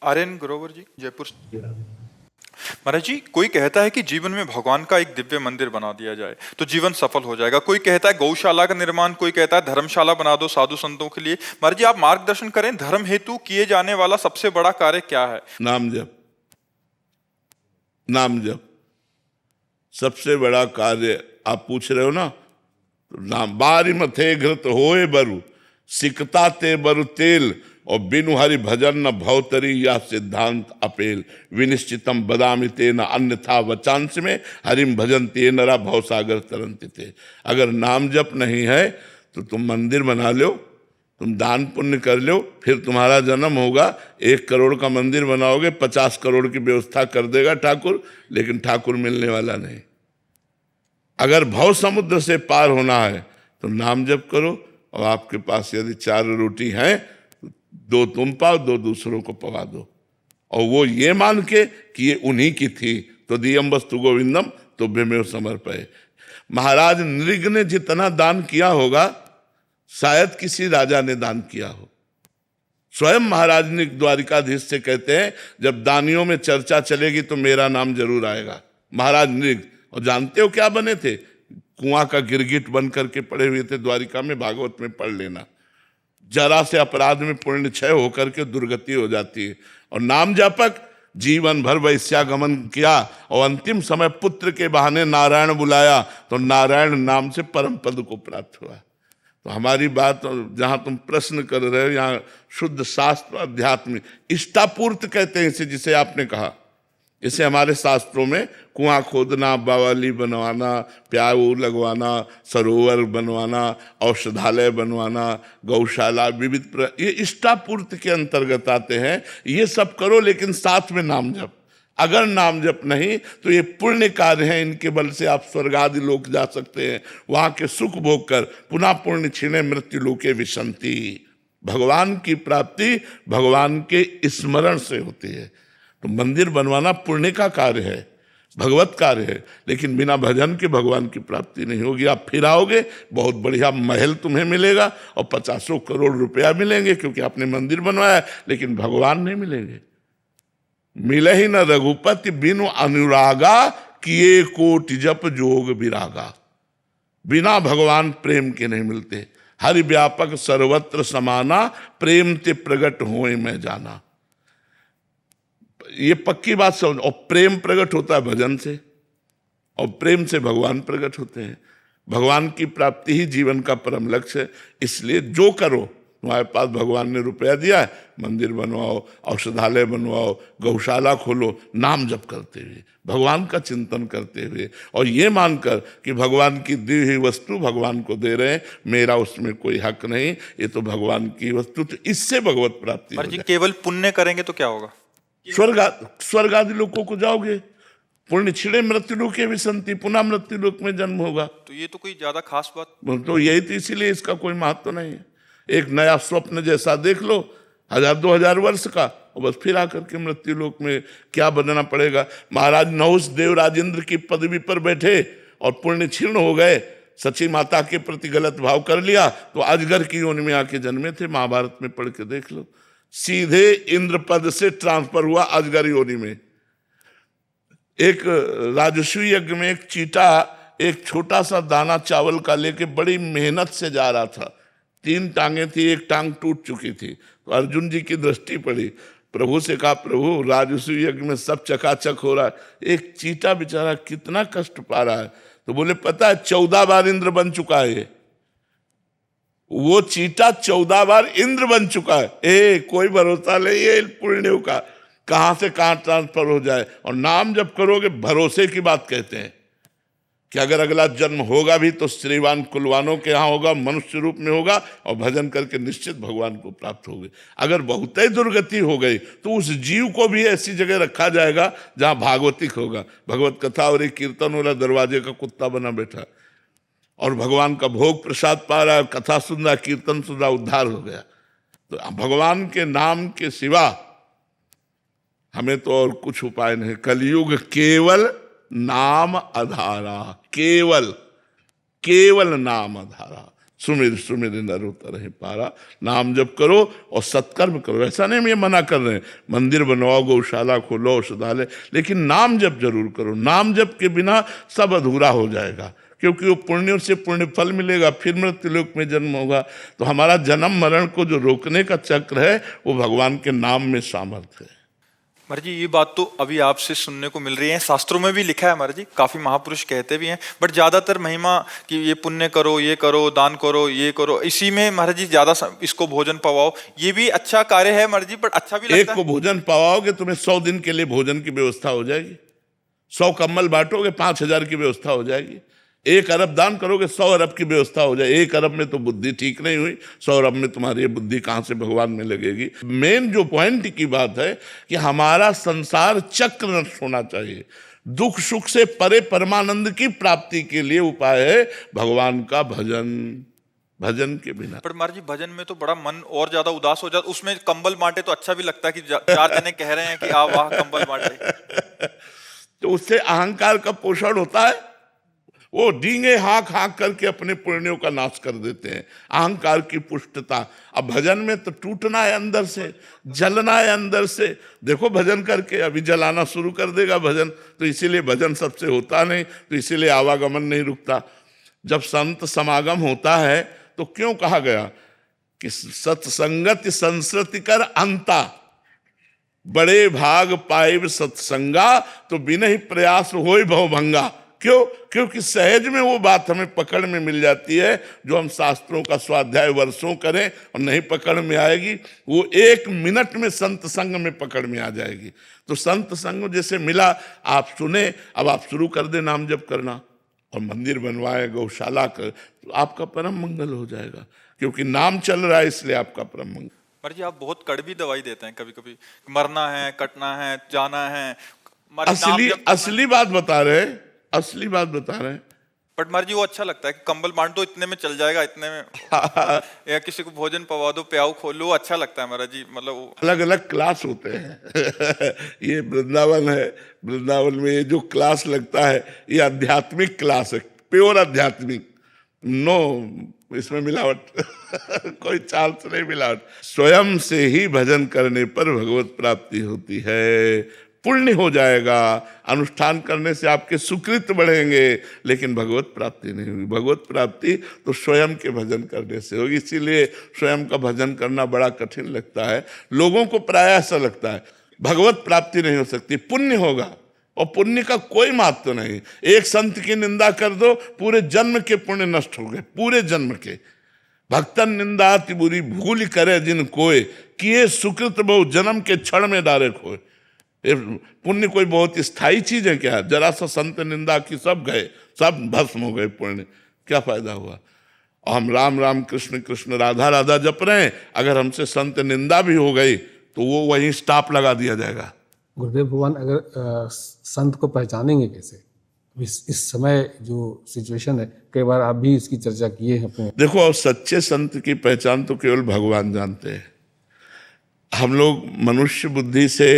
आर्यन ग्रोवर जी, जयपुर। महाराज जी, कोई कहता है कि जीवन में भगवान का एक दिव्य मंदिर बना दिया जाए तो जीवन सफल हो जाएगा। कोई कहता है गौशाला का निर्माण, कोई कहता है धर्मशाला बना दो साधु संतों के लिए। महाराज जी, आप मार्गदर्शन करें, धर्म हेतु किए जाने वाला सबसे बड़ा कार्य क्या है? नाम जप। नाम जप सबसे बड़ा कार्य आप पूछ रहे हो ना, तो नाम। बारी मथे घृत होए बरु, सिकता ते बरु तेल, और बिनु हरि भजन न भवतरी, या सिद्धांत अपेल। विनिश्चितम बदामि ते न अन्यथा वचांस में, हरिम भजन ते नरा भवसागर तरंति थे। अगर नाम जप नहीं है तो तुम मंदिर बना लो, तुम दान पुण्य कर लो, फिर तुम्हारा जन्म होगा। 1 करोड़ का मंदिर बनाओगे, 50 करोड़ की व्यवस्था कर देगा ठाकुर, लेकिन ठाकुर मिलने वाला नहीं। अगर भव समुद्र से पार होना है तो नाम जप करो, और आपके पास यदि 4 रोटी हैं, 2 तुम पाओ, 2 दूसरों को पवा दो, और वो ये मान के कि ये उन्हीं की थी। तो दियम वस्तु गोविंदम तो बेमेव समर्पय। महाराज नृग ने जितना दान किया होगा, शायद किसी राजा ने दान किया हो। स्वयं महाराज ने द्वारिकाधीश से कहते हैं, जब दानियों में चर्चा चलेगी तो मेरा नाम जरूर आएगा। महाराज नृग, और जानते हो क्या बने थे? कुआं का गिरगिट बन करके पड़े हुए थे द्वारिका में। भागवत में पढ़ लेना। जरा से अपराध में पुण्य क्षय होकर के दुर्गति हो जाती है। और नाम जापक जीवन भर वैश्यागमन किया, और अंतिम समय पुत्र के बहाने नारायण बुलाया, तो नारायण नाम से परम पद को प्राप्त हुआ। तो हमारी बात, जहां तुम प्रश्न कर रहे हो, यहाँ शुद्ध शास्त्र अध्यात्म इष्टापूर्त कहते हैं इसे, जिसे आपने कहा। इसे हमारे शास्त्रों में कुआं खोदना, बावली बनवाना, प्याऊ लगवाना, सरोवर बनवाना, औषधालय बनवाना, गौशाला, विविध ये इष्टापूर्त के अंतर्गत आते हैं। ये सब करो, लेकिन साथ में नाम जप। अगर नाम जप नहीं तो ये पुण्य कार्य है, इनके बल से आप स्वर्ग आदि लोक जा सकते हैं, वहां के सुख भोग कर पुनः पुण्य छीने मृत्यु लोके विशंति। भगवान की प्राप्ति भगवान के स्मरण से होती है। तो मंदिर बनवाना पुण्य का कार्य है, भगवत कार्य है, लेकिन बिना भजन के भगवान की प्राप्ति नहीं होगी। आप फिर आओगे, बहुत बढ़िया महल तुम्हें मिलेगा और 50 करोड़ रुपया मिलेंगे, क्योंकि आपने मंदिर बनवाया, लेकिन भगवान नहीं मिलेंगे। मिले ही न रघुपति बिनु अनुरागा, किए कोटि जप जोग विरागा। बिना भगवान प्रेम के नहीं मिलते। हरि व्यापक सर्वत्र समाना, प्रेम ते प्रगट होए मैं जाना। ये पक्की बात समझ। और प्रेम प्रकट होता है भजन से, और प्रेम से भगवान प्रकट होते हैं। भगवान की प्राप्ति ही जीवन का परम लक्ष्य है। इसलिए जो करो, तुम्हारे पास भगवान ने रुपया दिया है, मंदिर बनवाओ, औषधालय बनवाओ, गौशाला खोलो, नाम जप करते हुए, भगवान का चिंतन करते हुए, और ये मानकर कि भगवान की दी हुई वस्तु भगवान को दे रहे हैं, मेरा उसमें कोई हक नहीं, ये तो भगवान की वस्तु। तो इससे भगवत प्राप्ति हो जाए। केवल पुण्य करेंगे तो क्या होगा? स्वर्ग आदि लोकों को जाओगे। पुण्य छिड़े मृत्यु लोके विसंति, पुनः मृत्यु लोक में जन्म होगा। तो ये तो कोई ज्यादा खास बात तो यही तो, इसीलिए इसका कोई महत्व नहीं है। एक नया स्वप्न जैसा देख लो, 1000-2000 वर्ष का, और बस फिर आकर के मृत्यु लोक में क्या बनना पड़ेगा। महाराज नहुष देव राजेंद्र की पदवी पर बैठे और पुण्य क्षीण हो गए, सची माता के प्रति गलत भाव कर लिया, तो अजगर की योनि में आके जन्मे थे। महाभारत में पढ़ के देख लो। सीधे इंद्र पद से ट्रांसफर हुआ अजगर योनि में। एक राजस्वी यज्ञ में एक चीटा एक छोटा सा दाना चावल का लेके बड़ी मेहनत से जा रहा था। 3 टांगे थी, एक टांग टूट चुकी थी। तो अर्जुन जी की दृष्टि पड़ी, प्रभु से कहा, प्रभु राजस्वी यज्ञ में सब चकाचक हो रहा है, एक चीटा बेचारा कितना कष्ट पा रहा है। तो बोले, पता है 14 बार इंद्र बन चुका है। वो चीटा 14 बार इंद्र बन चुका है। कोई भरोसा नहीं है पुण्यों का, कहां से कहां ट्रांसफर हो जाए। और नाम जब करोगे, भरोसे की बात कहते हैं कि अगर अगला जन्म होगा भी तो श्रीवान कुलवानों के यहाँ होगा, मनुष्य रूप में होगा, और भजन करके निश्चित भगवान को प्राप्त होगे। अगर बहुत ही दुर्गति हो गई तो उस जीव को भी ऐसी जगह रखा जाएगा जहां भागवतिक होगा, भगवत कथा और एक कीर्तन वाला दरवाजे का कुत्ता बना बैठा, और भगवान का भोग प्रसाद पा रहा है, कथा सुन रहा, कीर्तन सुन रहा, उद्धार हो गया। तो भगवान के नाम के सिवा हमें तो और कुछ उपाय नहीं। कलयुग केवल नाम आधारा, केवल नाम आधारा। सुमिर सुमिर नर उतर है पारा। नाम जप करो और सत्कर्म करो। ऐसा नहीं हम ये मना कर रहे हैं, मंदिर बनवाओ, गौशाला खोलो, औषधालय, लेकिन नाम जप जरूर करो। नाम जप के बिना सब अधूरा हो जाएगा, क्योंकि वो पुण्यों से पुण्य फल मिलेगा, फिर मृत्युलोक में जन्म होगा। तो हमारा जन्म मरण को जो रोकने का चक्र है वो भगवान के नाम में सामर्थ्य है। महाराज जी, ये बात तो अभी आपसे सुनने को मिल रही है, शास्त्रों में भी लिखा है महाराज जी, काफी महापुरुष कहते भी हैं, बट ज्यादातर महिमा कि ये पुण्य करो, ये करो, दान करो, ये करो, इसी में महाराज जी ज्यादा इसको भोजन पवाओ, ये भी अच्छा कार्य है महाराज जी, बट अच्छा भी लगता एक को भोजन पवाओगे तुम्हें 100 दिन के लिए भोजन की व्यवस्था हो जाएगी। 100 कंबल बांटोगे 5,000 की व्यवस्था हो जाएगी। 1 अरब दान करोगे 100 अरब की व्यवस्था हो जाए। 1 अरब में तो बुद्धि ठीक नहीं हुई, 100 अरब में तुम्हारी बुद्धि कहां से भगवान में लगेगी। मेन जो पॉइंट की बात है कि हमारा संसार चक्र नष्ट होना चाहिए। दुख सुख से परे परमानंद की प्राप्ति के लिए उपाय है भगवान का भजन। भजन के बिना पर महाराज जी भजन में तो बड़ा मन और ज्यादा उदास हो जाता, उसमें कंबल बांटे तो अच्छा भी लगता है कि 4 जने कह रहे हैं कि आ वाह कंबल बांटे। तो उससे अहंकार का पोषण होता है। वो डींगे हाँक हाँक करके अपने पुण्यों का नाश कर देते हैं, अहंकार की पुष्टता। अब भजन में तो टूटना है अंदर से, जलना है अंदर से। देखो भजन करके अभी जलाना शुरू कर देगा भजन, तो इसीलिए भजन सबसे होता नहीं, तो इसीलिए आवागमन नहीं रुकता। जब संत समागम होता है तो क्यों कहा गया कि सत्संगत संस्कृति कर अंता, बड़े भाग पाइब सत्संगा, तो बिना ही प्रयास होय भवभंगा। क्यों? क्योंकि सहज में वो बात हमें पकड़ में मिल जाती है जो हम शास्त्रों का स्वाध्याय वर्षों करें और नहीं पकड़ में आएगी, वो 1 मिनट में संत संग में पकड़ में आ जाएगी। तो संत संग जैसे मिला, आप सुने, अब आप शुरू कर दे नाम जप करना और मंदिर बनवाए, गौशाला कर, तो आपका परम मंगल हो जाएगा, क्योंकि नाम चल रहा है इसलिए आपका परम मंगल। महाराज जी आप बहुत कड़वी दवाई देते हैं, कभी कभी मरना है, कटना है, जाना है, असली बात बता रहे, असली बात बता रहे हैं। बट महाराज जी वो अच्छा लगता है कि कंबल बांट दो इतने में चल जाएगा, इतने में या किसी को भोजन पवा दो, प्याऊ खोलो, अच्छा लगता है महाराज जी। मतलब अलग अलग क्लास होते हैं। ये वृंदावन है, वृंदावन में ये जो क्लास लगता है ये आध्यात्मिक क्लास है, प्योर आध्यात्मिक, नो इसमें मिलावट कोई चांस नहीं मिलावट। स्वयं से ही भजन करने पर भगवत प्राप्ति होती है, पुण्य हो जाएगा, अनुष्ठान करने से आपके सुकृत बढ़ेंगे, लेकिन भगवत प्राप्ति नहीं होगी। भगवत प्राप्ति तो स्वयं के भजन करने से होगी। इसीलिए स्वयं का भजन करना बड़ा कठिन लगता है लोगों को, प्रायः ऐसा लगता है भगवत प्राप्ति नहीं हो सकती, पुण्य होगा, और पुण्य का कोई महत्व नहीं। एक संत की निंदा कर दो, पूरे जन्म के पुण्य नष्ट हो गए, पूरे जन्म के। भक्तन निंदा अति बुरी भूल करे जिन कोय, किए सुकृत बहु जन्म के क्षण में डारे खोए। पुण्य कोई बहुत स्थायी चीज है क्या? जरा सा संत निंदा की सब गए, सब भस्म हो गए पुण्य, क्या फायदा हुआ? और हम राम राम कृष्ण कृष्ण राधा राधा जप रहे हैं, अगर हमसे संत निंदा भी हो गई तो वो वहीं स्टॉप लगा दिया जाएगा। गुरुदेव भगवान अगर संत को पहचानेंगे कैसे? इस समय जो सिचुएशन है, कई बार आप भी इसकी चर्चा किए हैं अपने। देखो, और सच्चे संत की पहचान तो केवल भगवान जानते हैं। हम लोग मनुष्य बुद्धि से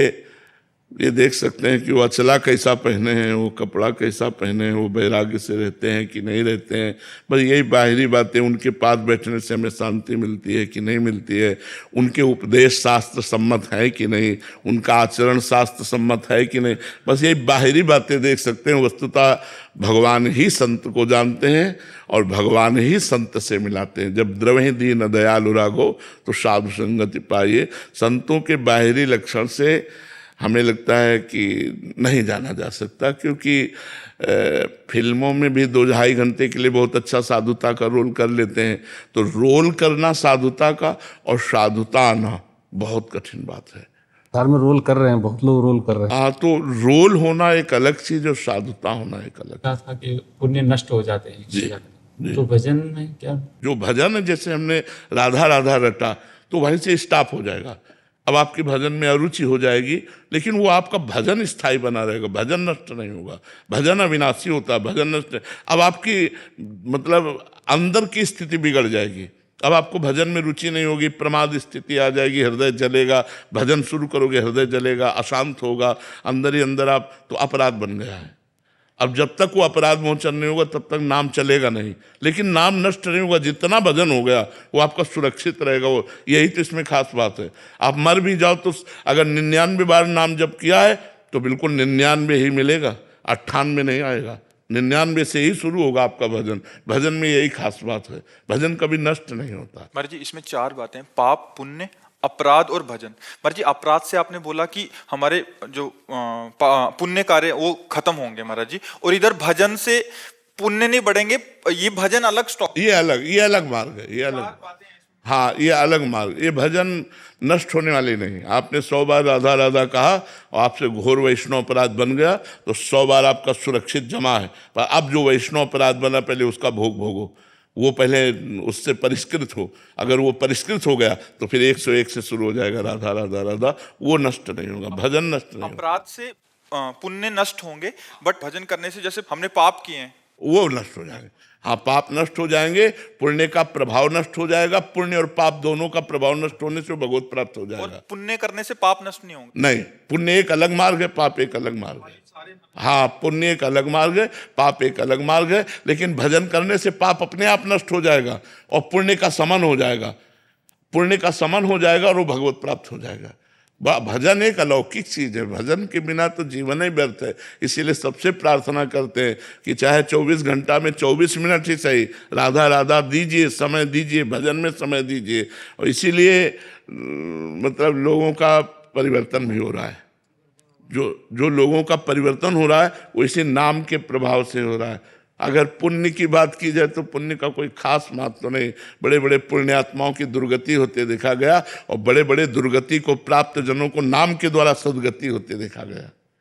ये देख सकते हैं कि वो अचला कैसा पहने हैं, वो कपड़ा कैसा पहने हैं, वो वैराग्य से रहते हैं कि नहीं रहते हैं, बस यही बाहरी बातें। उनके पास बैठने से हमें शांति मिलती है कि नहीं मिलती है, उनके उपदेश शास्त्र सम्मत है कि नहीं, उनका आचरण शास्त्र सम्मत है कि नहीं, बस यही बाहरी बातें देख सकते हैं। वस्तुतः भगवान ही संत को जानते हैं और भगवान ही संत से मिलाते हैं। जब द्रवहि दीन दयालु राघो तो साधु संगति पाइए। संतों के बाहरी लक्षण से हमें लगता है कि नहीं जाना जा सकता, क्योंकि फिल्मों में भी 2-2.5 घंटे के लिए बहुत अच्छा साधुता का रोल कर लेते हैं। तो रोल करना साधुता का और साधुता आना बहुत कठिन बात है। धर्म रोल कर रहे हैं, बहुत लोग रोल कर रहे हैं। तो रोल होना एक अलग चीज और साधुता होना एक अलग। था कि पुण्य नष्ट हो जाते हैं जी। तो भजन में क्या, जो भजन है, जैसे हमने राधा राधा रटा तो वहीं से स्टॉप हो जाएगा। अब आपके भजन में अरुचि हो जाएगी, लेकिन वो आपका भजन स्थायी बना रहेगा, भजन नष्ट नहीं होगा। भजन अविनाशी होता है, भजन नष्ट। अब आपकी मतलब अंदर की स्थिति बिगड़ जाएगी, अब आपको भजन में रुचि नहीं होगी, प्रमाद स्थिति आ जाएगी, हृदय जलेगा। भजन शुरू करोगे, हृदय जलेगा, अशांत होगा, अंदर ही अंदर आप, तो अपराध बन गया है। अब जब तक वो अपराध मोचन नहीं होगा तब तक नाम चलेगा नहीं, लेकिन नाम नष्ट नहीं होगा। जितना भजन हो गया वो आपका सुरक्षित रहेगा। वो यही तो इसमें खास बात है। आप मर भी जाओ तो अगर 99 बार नाम जप किया है तो बिल्कुल 99 ही मिलेगा, 98 नहीं आएगा। 99 से ही शुरू होगा आपका भजन। भजन में यही खास बात है, भजन कभी नष्ट नहीं होता। महाराज जी इसमें 4 बातें हैं, पाप, पुण्य, अपराध और भजन। महाराज जी अपराध से आपने बोला कि हमारे जो पुण्य कार्य वो खत्म होंगे महाराज जी, और इधर भजन से पुण्य नहीं बढ़ेंगे, ये भजन अलग स्टॉप, ये अलग मार्ग है, ये अलग, हाँ ये अलग मार्ग। ये भजन नष्ट होने वाली नहीं। आपने 100 बार राधा राधा कहा और आपसे घोर वैष्णव अपराध बन गया तो 100 बार आपका सुरक्षित जमा है। पर अब जो वैष्णव अपराध बना पहले उसका भोग भोगो, वो पहले उससे परिष्कृत हो। अगर वो परिष्कृत हो गया तो फिर 101 से शुरू हो जाएगा राधा राधा राधा, वो नष्ट नहीं होगा, भजन नष्ट नहीं होगा। अपराध से पुण्य नष्ट होंगे, बट भजन करने से जैसे हमने पाप किए हैं वो नष्ट हो जाएंगे। हाँ पाप नष्ट हो जाएंगे, पुण्य का प्रभाव नष्ट हो जाएगा। पुण्य और पाप दोनों का प्रभाव नष्ट होने से भगवत प्राप्त हो जाएगा। और पुण्य करने से पाप नष्ट नहीं होंगे। नहीं, पुण्य एक अलग मार्ग है, पाप एक अलग मार्ग है। हाँ पुण्य एक अलग मार्ग है, पाप एक अलग मार्ग है। लेकिन भजन करने से पाप अपने आप नष्ट हो जाएगा और पुण्य का समन हो जाएगा। पुण्य का समन हो जाएगा और वो भगवत प्राप्त हो जाएगा। भजन एक अलौकिक चीज है, भजन के बिना तो जीवन ही व्यर्थ है। इसीलिए सबसे प्रार्थना करते हैं कि चाहे 24 घंटा में 24 मिनट ही सही राधा राधा दीजिए, समय दीजिए, भजन में समय दीजिए। और इसीलिए मतलब लोगों का परिवर्तन भी हो रहा है। जो लोगों का परिवर्तन हो रहा है वो इसी नाम के प्रभाव से हो रहा है। अगर पुण्य की बात की जाए तो पुण्य का कोई खास महत्व तो नहीं। बड़े बड़े पुण्यात्माओं की दुर्गति होते देखा गया और बड़े बड़े दुर्गति को प्राप्त जनों को नाम के द्वारा सदगति होते देखा गया।